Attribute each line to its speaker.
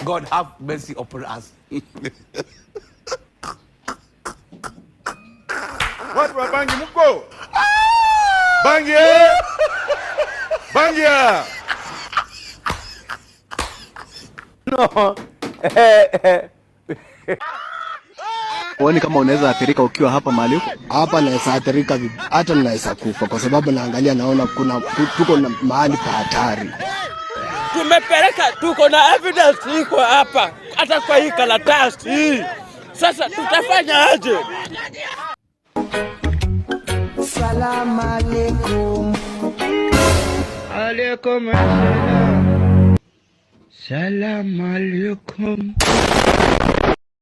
Speaker 1: God have mercy upon us.
Speaker 2: Watu wa Bangi mko? Bangi! Bangi!
Speaker 1: No.
Speaker 3: Uone kama unaweza athirika ukiwa hapa mahali huko?
Speaker 4: Hapa naweza athirika, hata naweza kufa kwa sababu naangalia naona tuko na mahali pa hatari.
Speaker 5: Tumepeleka, tuko na evidence iko hapa hata kwa hii karatasi hii. Sasa tutafanya aje?
Speaker 6: Salamu alaikum.
Speaker 5: Alaikum assalam. Salamu alaikum.